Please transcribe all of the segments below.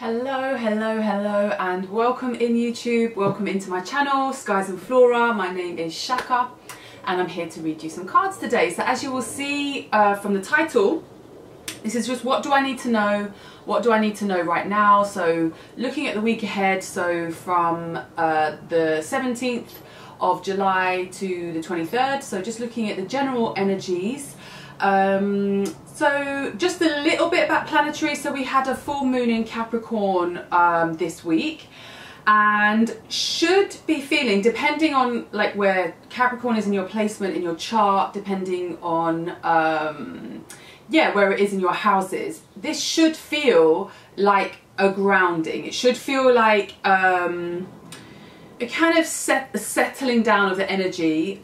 Hello, hello, hello, and welcome in YouTube, welcome into my channel, Skies and Flora. My name is Shaka and I'm here to read you some cards today. So as you will see from the title, this is just what do I need to know, what do I need to know right now. So looking at the week ahead, so from the 17th of July to the 23rd, so just looking at the general energies. So just a little bit about planetary. So we had a full moon in Capricorn this week, and should be feeling, depending on like where Capricorn is in your placement in your chart, depending on yeah, where it is in your houses, this should feel like a grounding. It should feel like a kind of settling down of the energy.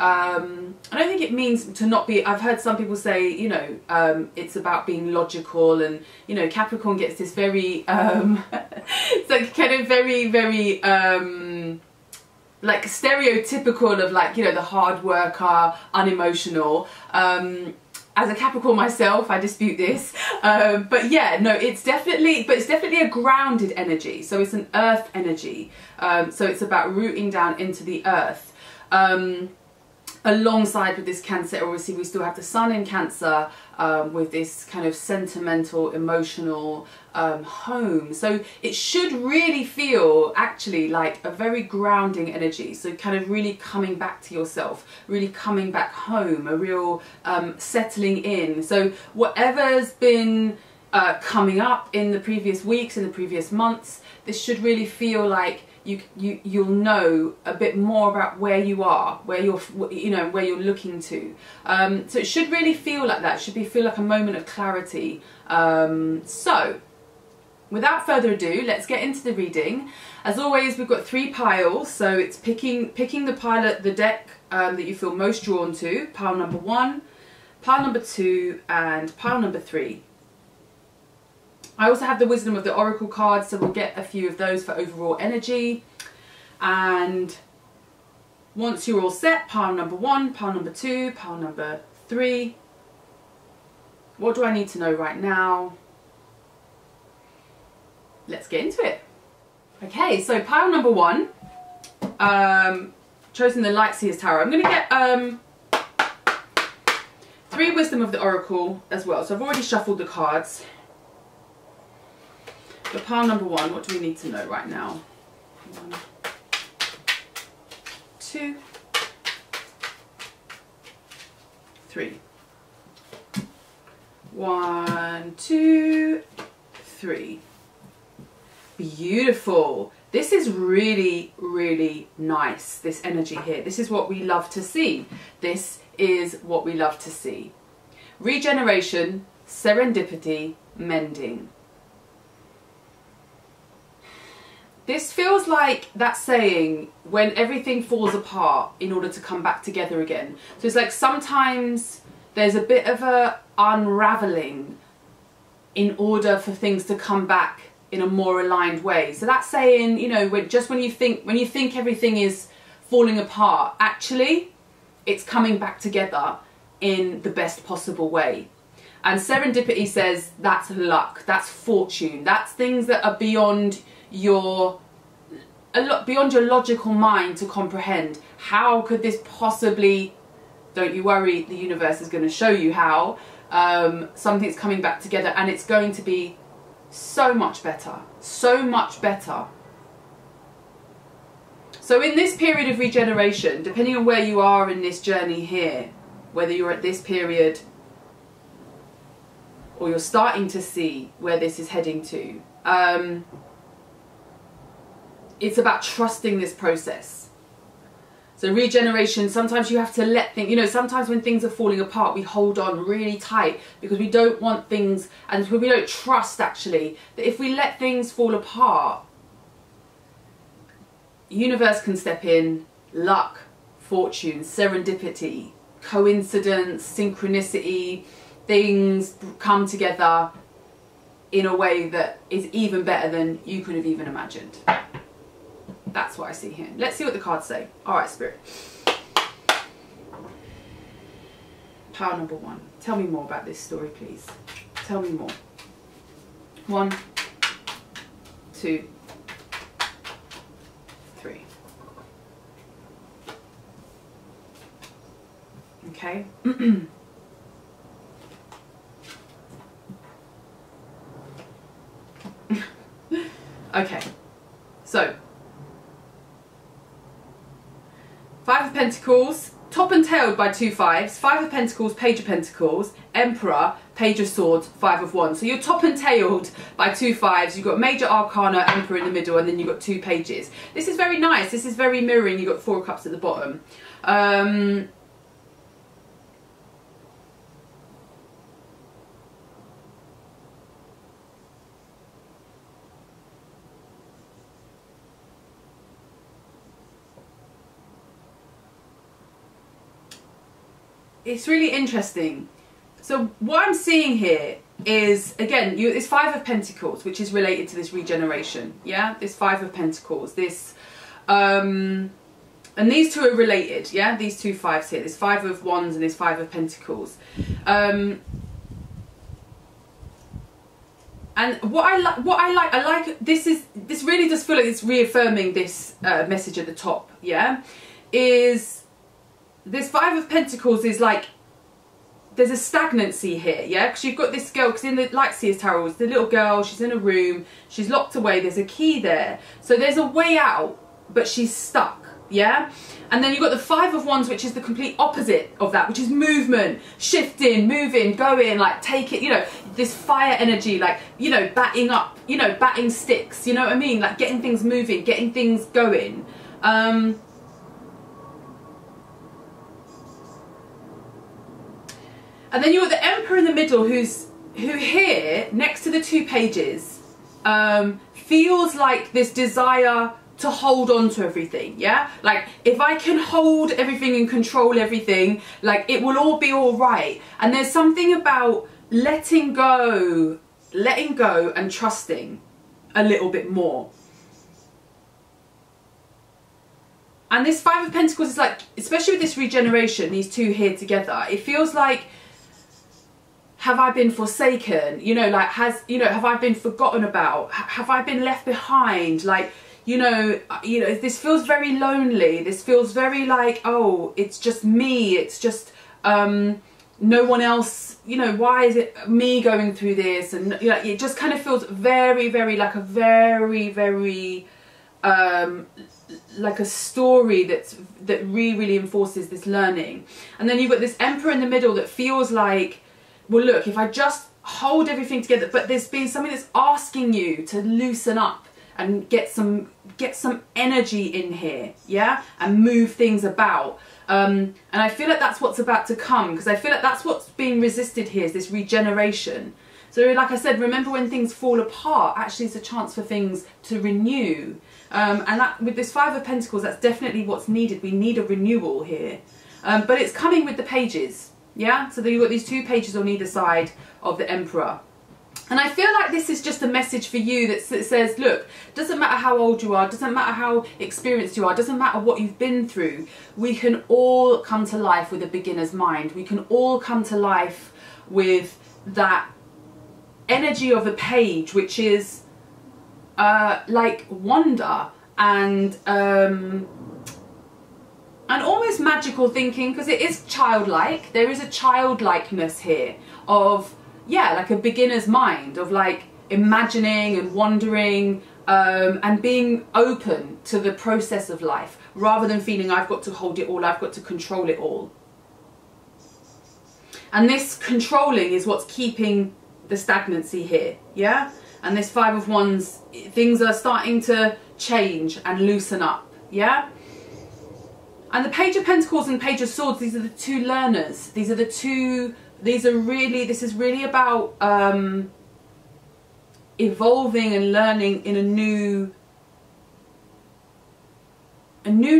I don't think it means to not be, I've heard some people say, you know, it's about being logical, and, you know, Capricorn gets this very, it's like kind of very, very, like stereotypical of, like, you know, the hard worker, unemotional. As a Capricorn myself, I dispute this, but yeah, no, it's definitely a grounded energy. So it's an earth energy. So it's about rooting down into the earth. Alongside with this Cancer, obviously we still have the Sun in Cancer with this kind of sentimental, emotional home. So it should really feel actually like a very grounding energy. So kind of really coming back to yourself, really coming back home, a real settling in. So whatever's been coming up in the previous weeks, in the previous months, this should really feel like you'll know a bit more about where you are, where you're, you know, where you're looking to. So it should really feel like that. It should feel like a moment of clarity. So without further ado, let's get into the reading. As always, we've got 3 piles, so it's picking the deck that you feel most drawn to. Pile number 1, pile number 2, and pile number 3. I also have the Wisdom of the Oracle cards, so we'll get a few of those for overall energy. And once you're all set, pile number 1, pile number 2, pile number 3. What do I need to know right now? Let's get into it. Okay, so pile number 1, chosen the Light Seers Tarot. I'm going to get 3 Wisdom of the Oracle as well. So I've already shuffled the cards. But pile number 1, what do we need to know right now? 1, 2, 3. 1, 2, 3. Beautiful. This is really, really nice, this energy here. This is what we love to see. This is what we love to see. Regeneration, serendipity, mending. This feels like that saying, when everything falls apart in order to come back together again. So it's like sometimes there's a bit of a unraveling in order for things to come back in a more aligned way. So that's saying, you know, when you think everything is falling apart, actually it's coming back together in the best possible way. And serendipity says that's luck, that's fortune, that's things that are beyond your logical mind to comprehend. How could this possibly, don't you worry, the universe is going to show you how. Something's coming back together, and it's going to be so much better, so much better. So in this period of regeneration, depending on where you are in this journey here, whether you're at this period or you're starting to see where this is heading to, it's about trusting this process. So regeneration, sometimes you have to let things, you know, sometimes when things are falling apart, we hold on really tight because we don't want things, and we don't trust actually that if we let things fall apart, universe can step in, luck, fortune, serendipity, coincidence, synchronicity, things come together in a way that is even better than you could have even imagined. That's what I see here. Let's see what the cards say. Alright, Spirit. Pile number 1. Tell me more about this story, please. Tell me more. 1, 2, 3. Okay. Okay, so 5 of Pentacles, top and tailed by 2 5s, 5 of Pentacles, Page of Pentacles, Emperor, Page of Swords, 5 of Wands. So you're top and tailed by 2 5s, you've got Major Arcana, Emperor in the middle, and then you've got 2 pages. This is very nice, this is very mirroring, you've got 4 of Cups at the bottom. It's really interesting. So what I'm seeing here is, again, it's 5 of Pentacles, which is related to this regeneration. Yeah, this 5 of Pentacles, this, and these two are related. Yeah, these 2 5s here, this 5 of Wands and this 5 of Pentacles. And what I like this really does feel like it's reaffirming this message at the top. Yeah, is this 5 of Pentacles is like, there's a stagnancy here, yeah? Because you've got this girl, because in the Light Seers Tarot, it's the little girl, she's in a room, she's locked away, there's a key there. So there's a way out, but she's stuck, yeah? And then you've got the 5 of Wands, which is the complete opposite of that, which is movement, shifting, moving, going, like take it, you know, this fire energy, like, you know, batting up, you know, batting sticks, you know what I mean? Like getting things moving, getting things going. And then you've got the Emperor in the middle, who here, next to the 2 pages, feels like this desire to hold on to everything, yeah? Like, if I can hold everything and control everything, like, it will all be all right. And there's something about letting go and trusting a little bit more. And this 5 of Pentacles is like, especially with this regeneration, these two here together, it feels like, have I been forsaken? You know, like, have I been forgotten about? Have I been left behind? Like, you know, this feels very lonely. This feels very like, oh, it's just me. It's just no one else. You know, why is it me going through this? And you know, it just kind of feels very, very like a very, very like a story that really, really enforces this learning. And then you've got this Emperor in the middle that feels like, well, look, if I just hold everything together, but there's been something that's asking you to loosen up and get some energy in here, yeah, and move things about. And I feel like that's what's about to come, because I feel like that's what's being resisted here, is this regeneration. So like I said, remember when things fall apart, actually it's a chance for things to renew. And that, with this 5 of Pentacles, that's definitely what's needed. We need a renewal here. But it's coming with the pages. Yeah, so you've got these 2 pages on either side of the Emperor. And I feel like this is just a message for you that says, look, doesn't matter how old you are, doesn't matter how experienced you are, doesn't matter what you've been through, we can all come to life with a beginner's mind. We can all come to life with that energy of a page, which is like wonder and almost magical thinking, because it is childlike. There is a childlikeness here of, yeah, like a beginner's mind, of like imagining and wondering and being open to the process of life, rather than feeling I've got to hold it all, I've got to control it all. And this controlling is what's keeping the stagnancy here, yeah? And this 5 of Wands, things are starting to change and loosen up, yeah? And the Page of Pentacles and Page of Swords, these are the 2 learners. This is really about evolving and learning in a new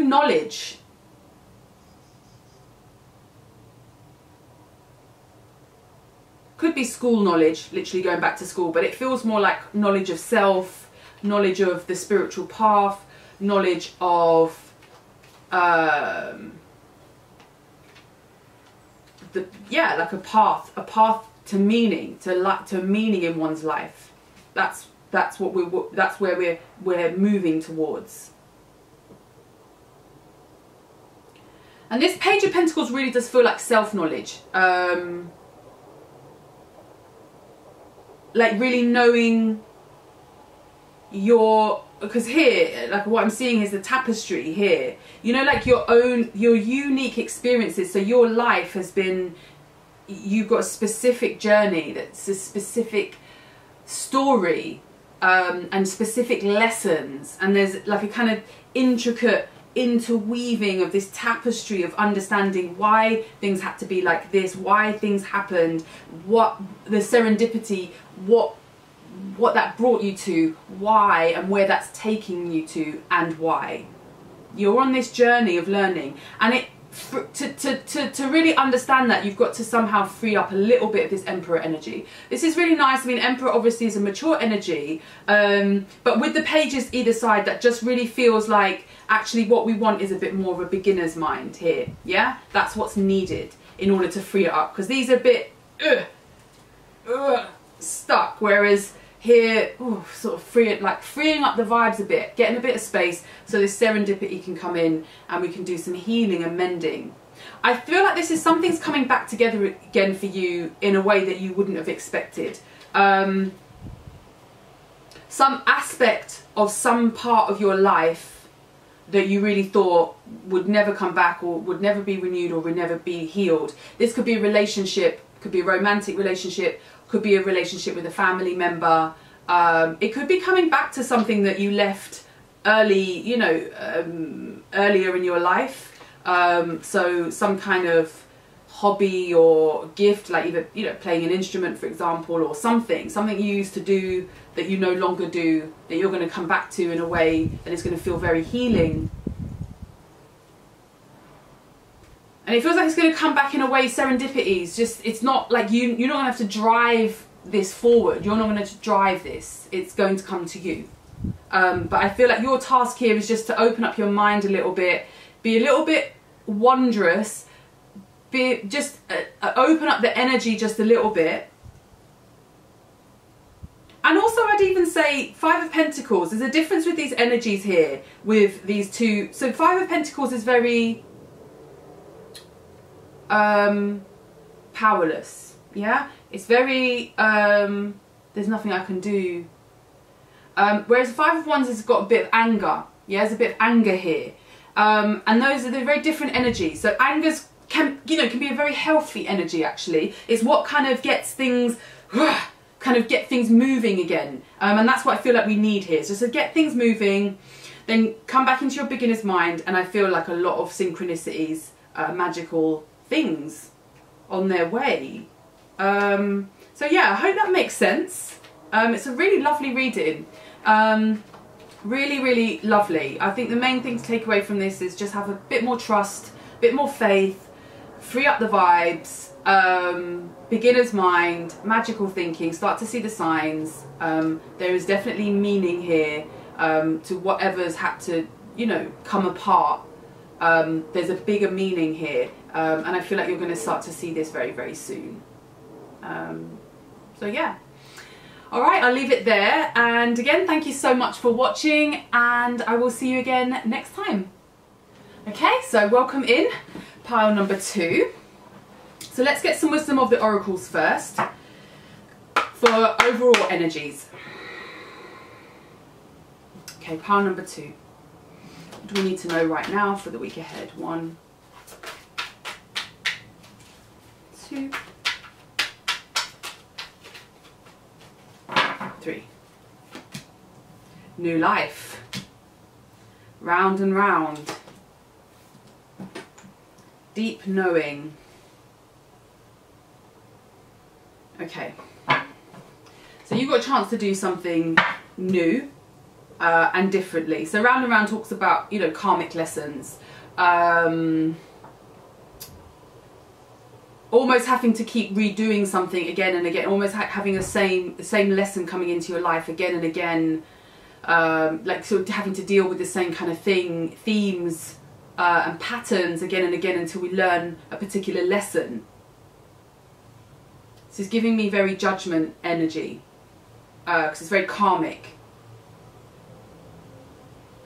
knowledge. Could be school knowledge, literally going back to school, but it feels more like knowledge of self, knowledge of the spiritual path, knowledge of like a path to meaning, to meaning in one's life. That's that's where we're moving towards. And this Page of Pentacles really does feel like self-knowledge. Like really knowing because here, like what I'm seeing is the tapestry here. You know, like your unique experiences. So your life has been, you've got a specific journey, that's a specific story, and specific lessons. And there's like a kind of intricate interweaving of this tapestry of understanding why things had to be like this, why things happened, what the serendipity, what that brought you to, why, and where that's taking you to, and why. You're on this journey of learning, and to really understand that, you've got to somehow free up a little bit of this Emperor energy. This is really nice. I mean, Emperor obviously is a mature energy, but with the pages either side, that just really feels like actually what we want is a bit more of a beginner's mind here. Yeah, that's what's needed in order to free it up, because these are a bit stuck, whereas here, sort of freeing up the vibes a bit, getting a bit of space so this serendipity can come in and we can do some healing and mending. I feel like this is something's coming back together again for you in a way that you wouldn't have expected. Some aspect of some part of your life that you really thought would never come back, or would never be renewed, or would never be healed. This could be a relationship, could be a romantic relationship, could be a relationship with a family member. It could be coming back to something that you left early, you know, earlier in your life. So some kind of hobby or gift, like either, you know, playing an instrument, for example, or something you used to do that you no longer do, that you're going to come back to in a way that is going to feel very healing. And it feels like it's going to come back in a way, serendipities, just, it's not like you're not going to have to drive this forward. You're not going to drive this. It's going to come to you. But I feel like your task here is just to open up your mind a little bit, be a little bit wondrous, open up the energy just a little bit. And also I'd even say Five of Pentacles. There's a difference with these energies here, with these two. So Five of Pentacles is very powerless, yeah, it's very there's nothing I can do, whereas Five of Wands has got a bit of anger, yeah, there's a bit of anger here, and those are the very different energies. So angers can be a very healthy energy, actually. It's what kind of gets things get things moving again, and that's what I feel like we need here. So to get things moving, then come back into your beginner's mind, and I feel like a lot of synchronicities, magical things on their way. So yeah, I hope that makes sense. It's a really lovely reading, really, really lovely. I think the main thing to take away from this is just have a bit more trust, a bit more faith, free up the vibes, beginner's mind, magical thinking, start to see the signs. There is definitely meaning here to whatever's had to, you know, come apart. There's a bigger meaning here, and I feel like you're going to start to see this very, very soon. So yeah, alright, I'll leave it there, and again, thank you so much for watching, and I will see you again next time. Okay, so welcome in pile number 2. So let's get some wisdom of the oracles first for overall energies. Okay, pile number 2. What do we need to know right now for the week ahead? 1, 2, 3. New life. Round and round. Deep knowing. Okay. So you've got a chance to do something new. And differently. So round and round talks about, you know, karmic lessons, almost having to keep redoing something again and again, almost having the same lesson coming into your life again and again, like sort of having to deal with the same kind of themes and patterns again and again until we learn a particular lesson. This is giving me very judgment energy. because it's very karmic.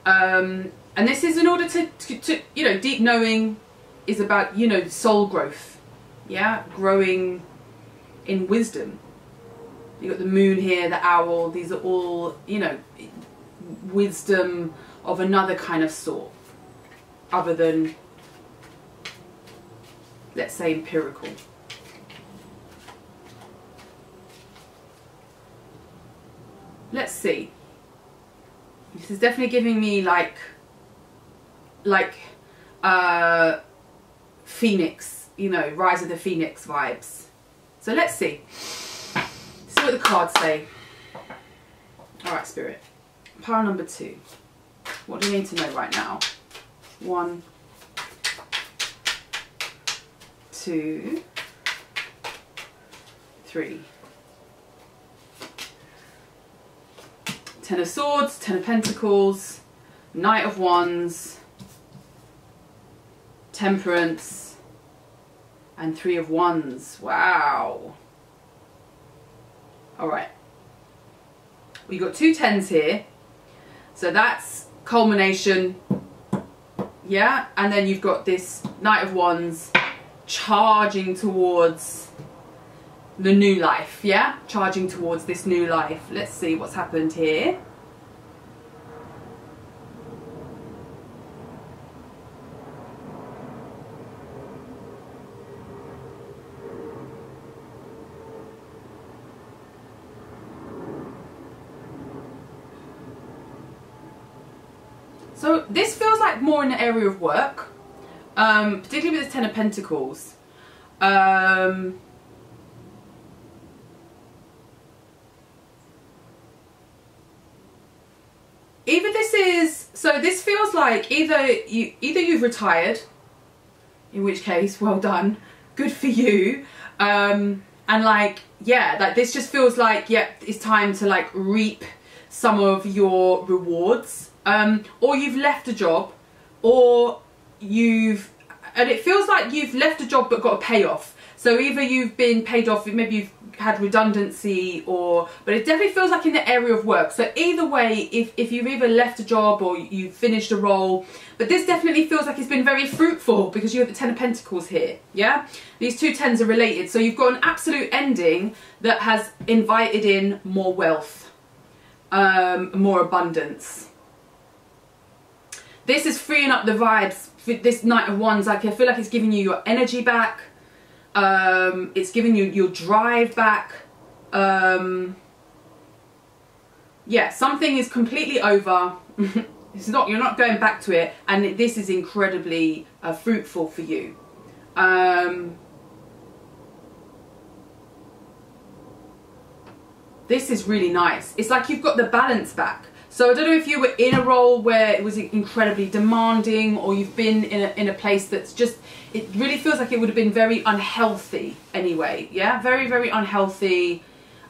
And this is in order to, you know, deep knowing is about, you know, soul growth. Yeah, growing in wisdom. You've got the moon here, the owl, these are all, you know, wisdom of another kind of sort, other than, let's say, empirical. Let's see. This is definitely giving me like Phoenix, you know, Rise of the Phoenix vibes. So let's see. See what the cards say. Alright, Spirit. Pile number 2. What do you need to know right now? 1, 2, 3. 10 of Swords, 10 of Pentacles, Knight of Wands, Temperance, and 3 of Wands. Wow. Alright. We got 2 10s here. So that's culmination. Yeah. And then you've got this Knight of Wands charging towards the new life. Yeah. Charging towards this new life. Let's see what's happened here. So this feels like more in the area of work, particularly with the 10 of Pentacles. Either this is, so this feels like either you've retired, in which case, well done, good for you, and like, yeah, like this just feels like, yeah, it's time to like reap some of your rewards. Or you've left a job, or and it feels like you've left a job but got a payoff. So either you've been paid off, maybe you've had redundancy, but it definitely feels like in the area of work. So either way, if you've either left a job or you've finished a role, but this definitely feels like it's been very fruitful because you have the 10 of Pentacles here, yeah? These 2 10s are related. So you've got an absolute ending that has invited in more wealth, more abundance. This is freeing up the vibes. This Knight of Wands, like I feel like it's giving you your energy back. It's giving you your drive back. Yeah, something is completely over. You're not going back to it, and this is incredibly fruitful for you. This is really nice. It's like you've got the balance back. So I don't know if you were in a role where it was incredibly demanding, or you've been in a place that's just, it really feels like it would have been very unhealthy anyway. Yeah, very, very unhealthy.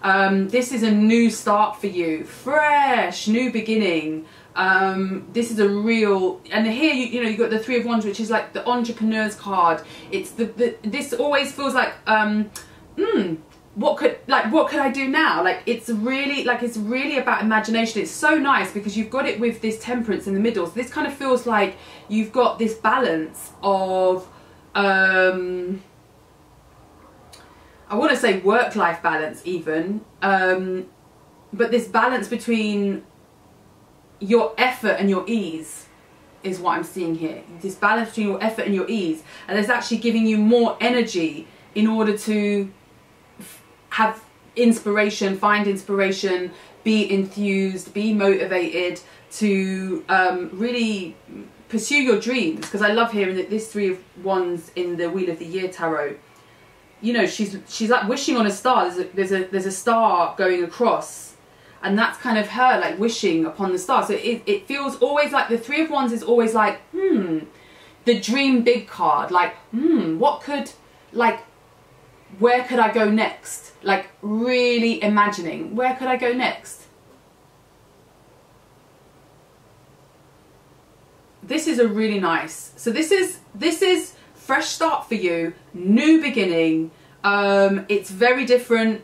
This is a new start for you, fresh, new beginning. This is a real, and here you know you've got the 3 of Wands, which is like the entrepreneur's card. It's this always feels like what could I do now? Like it's really about imagination. It's so nice because you've got it with this Temperance in the middle. So this kind of feels like you've got this balance of I want to say work-life balance even, but this balance between your effort and your ease is what I'm seeing here. This balance between your effort and your ease, and it's actually giving you more energy in order to have inspiration, find inspiration, be enthused, be motivated to really pursue your dreams. Because I love hearing that this 3 of Wands in the Wheel of the Year tarot, you know, she's like wishing on a star. There's a star going across, and that's kind of her like wishing upon the star. So it feels always like the 3 of Wands is always like the dream big card. Like what could, like, where could I go next? Like really imagining, where could I go next? This is a really nice, so this is fresh start for you, new beginning. It's very different.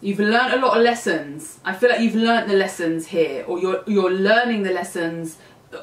You've learned a lot of lessons. I feel like you've learned the lessons here, or you're learning the lessons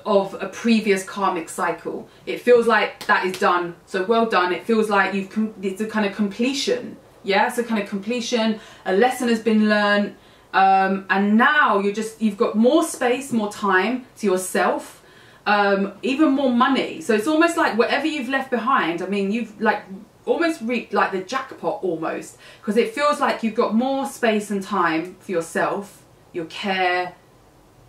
of a previous karmic cycle. It feels like that is done. So well done. It feels like it's a kind of completion. Yeah, it's a kind of completion. A lesson has been learned, and now you've got more space, more time to yourself, even more money. So it's almost like whatever you've left behind. I mean, you've like almost reached like the jackpot almost, because it feels like you've got more space and time for yourself, your care,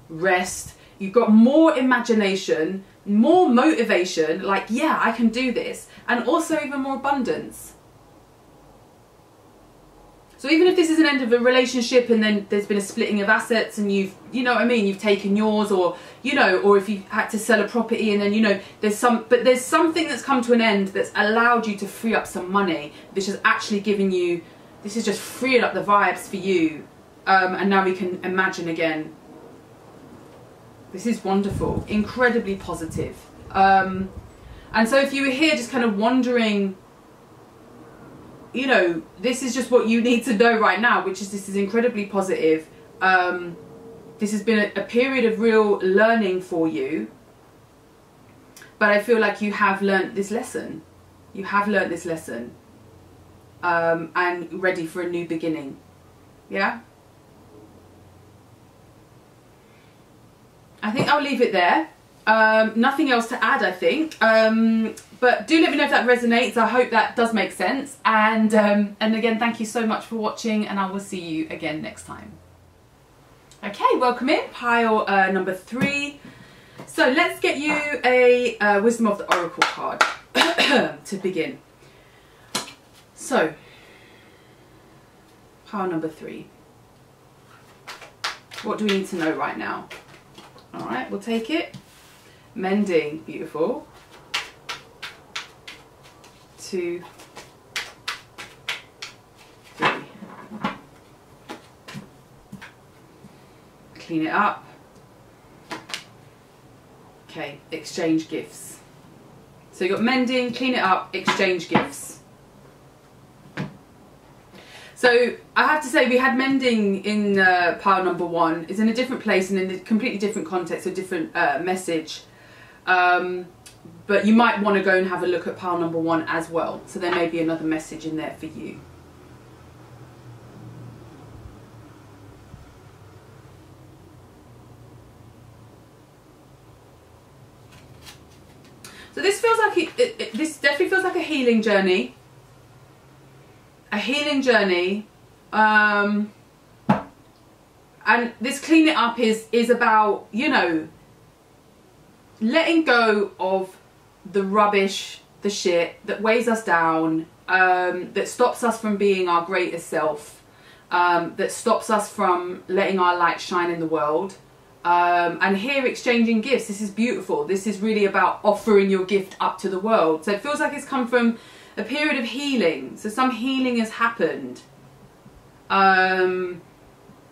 rest. You've got more imagination, more motivation, like, yeah, I can do this, and also even more abundance. So even if this is an end of a relationship and then there's been a splitting of assets and you know what I mean, you've taken yours, or, you know, or if you had to sell a property and then, you know, there's something that's come to an end that's allowed you to free up some money. This has actually given you, this is just freeing up the vibes for you. And now we can imagine again. This is wonderful, incredibly positive. And so if you were here just kind of wondering, you know, this is just what you need to know right now, which is this is incredibly positive. This has been a period of real learning for you. But I feel like you have learnt this lesson. You have learnt this lesson. And ready for a new beginning. Yeah? I think I'll leave it there. Nothing else to add, I think. But do let me know if that resonates. I hope that does make sense. And again, thank you so much for watching, and I will see you again next time. Okay, welcome in, pile number 3. So let's get you a Wisdom of the Oracle card to begin. So, pile number 3. What do we need to know right now? All right, we'll take it. Mending, beautiful. 2, 3. Clean it up. Okay, exchange gifts. So you got mending, clean it up, exchange gifts. So I have to say we had mending in pile number 1. It's in a different place and in a completely different context, a different message. But you might want to go and have a look at pile number 1 as well. So there may be another message in there for you. So this feels like this definitely feels like a healing journey. A healing journey. And this clean it up is about, you know, letting go of the rubbish, the shit that weighs us down, that stops us from being our greatest self, that stops us from letting our light shine in the world. And here exchanging gifts, this is beautiful. This is really about offering your gift up to the world. So it feels like it's come from a period of healing. So some healing has happened.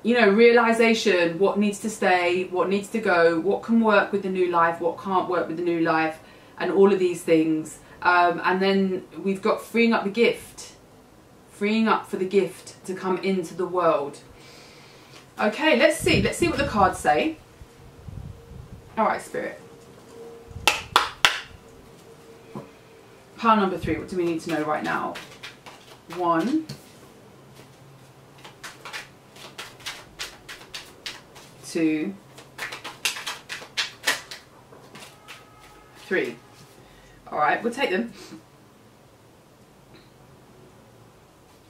You know, realization, what needs to stay, what needs to go, what can work with the new life, what can't work with the new life, and all of these things. And then we've got freeing up the gift. Freeing up for the gift to come into the world. Okay, let's see what the cards say. All right, Spirit. Pile number 3, what do we need to know right now? 1, 2, 3. All right, we'll take them.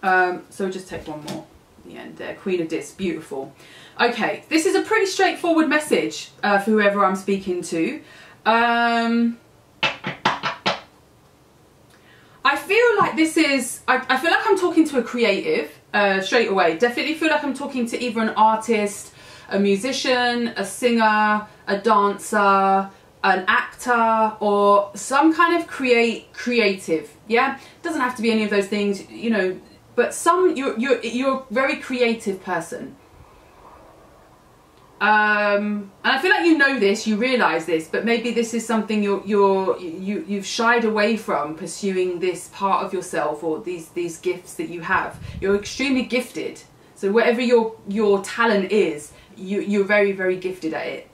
So we'll just take one more. The end there, Queen of Discs, beautiful. Okay, this is a pretty straightforward message for whoever I'm speaking to. I feel like this is, I feel like I'm talking to a creative straight away. Definitely feel like I'm talking to either an artist, a musician, a singer, a dancer, an actor, or some kind of creative. Yeah, doesn't have to be any of those things, you know. But you're a very creative person. And I feel like you know this, you realise this, but maybe this is something you've shied away from, pursuing this part of yourself, or these gifts that you have. You're extremely gifted. So whatever your talent is, you're very, very gifted at it.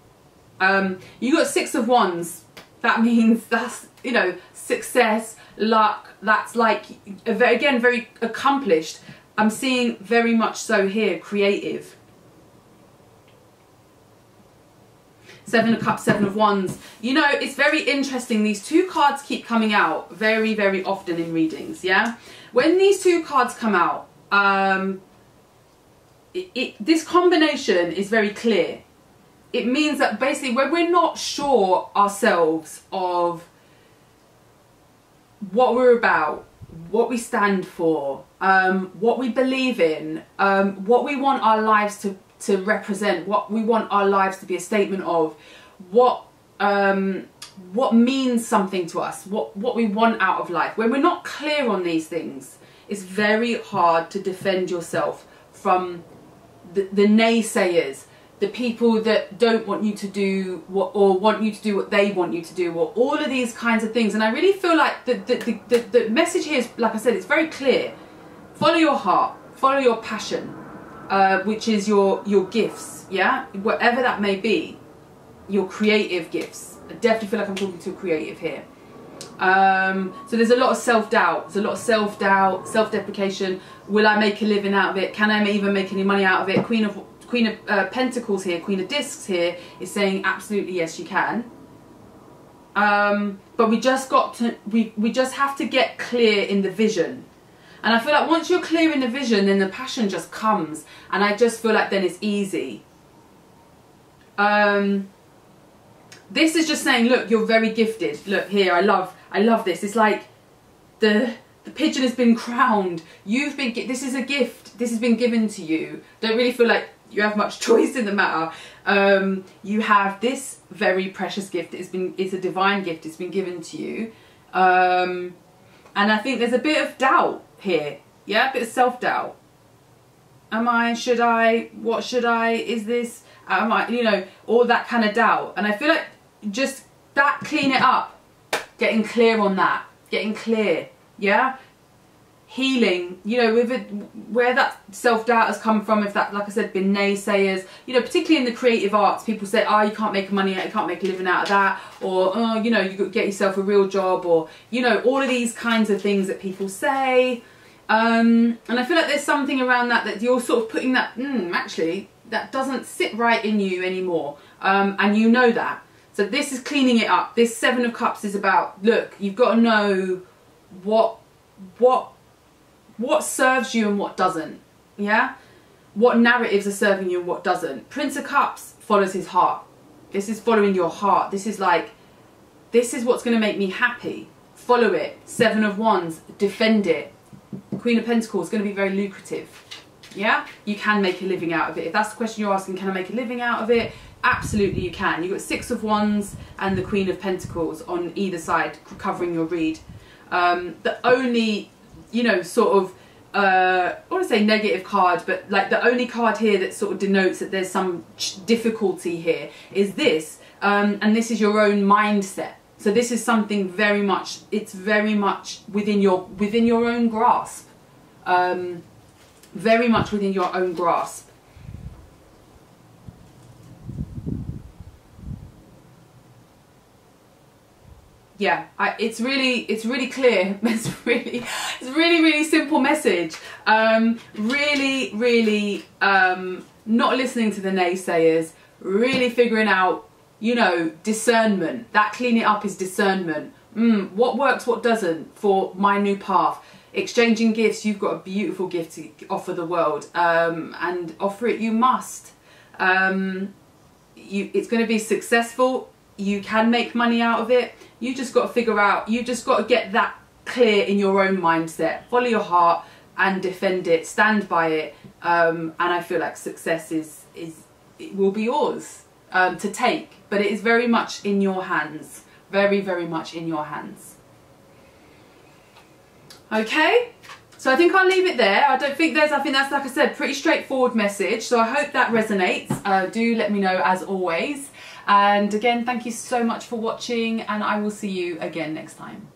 You got 6 of Wands. That means that's, you know, success, luck. That's like, again, very accomplished. I'm seeing very much so here, creative. 7 of Cups, 7 of Wands. You know, it's very interesting. These 2 cards keep coming out very, very often in readings, yeah? When these 2 cards come out, this combination is very clear. It means that basically when we're not sure ourselves of what we're about, what we stand for, what we believe in, what we want our lives to represent, what we want our lives to be a statement of, what means something to us, what we want out of life. When we're not clear on these things, it's very hard to defend yourself from the naysayers, the people that don't want you to do what, or want you to do what they want you to do, or all of these kinds of things. And I really feel like the message here is, like I said, it's very clear. Follow your heart, follow your passion, which is your gifts, yeah? Whatever that may be, your creative gifts. I definitely feel like I'm talking to a creative here. So there's a lot of self-doubt, there's a lot of self-doubt, self-deprecation. Will I make a living out of it? Can I even make any money out of it? Queen of Pentacles here, Queen of Discs here is saying absolutely yes, you can. But we just we just have to get clear in the vision. And I feel like once you're clear in the vision, then the passion just comes. And I just feel like then it's easy. This is just saying, look, you're very gifted. Look here, I love this. It's like the pigeon has been crowned. This is a gift. This has been given to you. Don't really feel like you have much choice in the matter. You have this very precious gift. It's a divine gift. It's been given to you. And I think there's a bit of doubt here. Yeah, a bit of self-doubt. Am I? Should I? What should I? Is this? Am I? You know, all that kind of doubt. And I feel like just that, clean it up. Getting clear on that. Getting clear. Yeah? Healing, you know, with it, where that self-doubt has come from, if that, like I said, been naysayers, you know, particularly in the creative arts, people say, oh, you can't make money, you can't make a living out of that, or, oh, you know, you could get yourself a real job, or, you know, all of these kinds of things that people say. And I feel like there's something around that you're sort of putting that, actually, that doesn't sit right in you anymore. And you know that. So this is cleaning it up. This 7 of Cups is about, look, you've got to know what serves you and what doesn't, yeah? What narratives are serving you and what doesn't. Prince of Cups follows his heart. This is following your heart. This is like, this is what's going to make me happy. Follow it. 7 of Wands, defend it. Queen of Pentacles is going to be very lucrative, yeah? You can make a living out of it. If that's the question you're asking, can I make a living out of it? Absolutely you can. You've got 6 of Wands and the Queen of Pentacles on either side covering your read. The only, you know, sort of, I want to say negative card, but like the only card here that sort of denotes that there's some difficulty here is this, and this is your own mindset. So this is something very much, it's very much within your own grasp, very much within your own grasp. Yeah, it's really clear. It's really simple message. Really not listening to the naysayers. Really figuring out, you know, discernment. That clean it up is discernment. What works, what doesn't for my new path. Exchanging gifts. You've got a beautiful gift to offer the world, and offer it you must. It's going to be successful. You can make money out of it. You just got to figure out, you just got to get that clear in your own mindset. Follow your heart and defend it, stand by it. And I feel like success it will be yours to take, but it is very much in your hands. Very much in your hands. Okay, so I think I'll leave it there. I think that's, like I said, pretty straightforward message. So I hope that resonates. Do let me know as always. And again, thank you so much for watching, and I will see you again next time.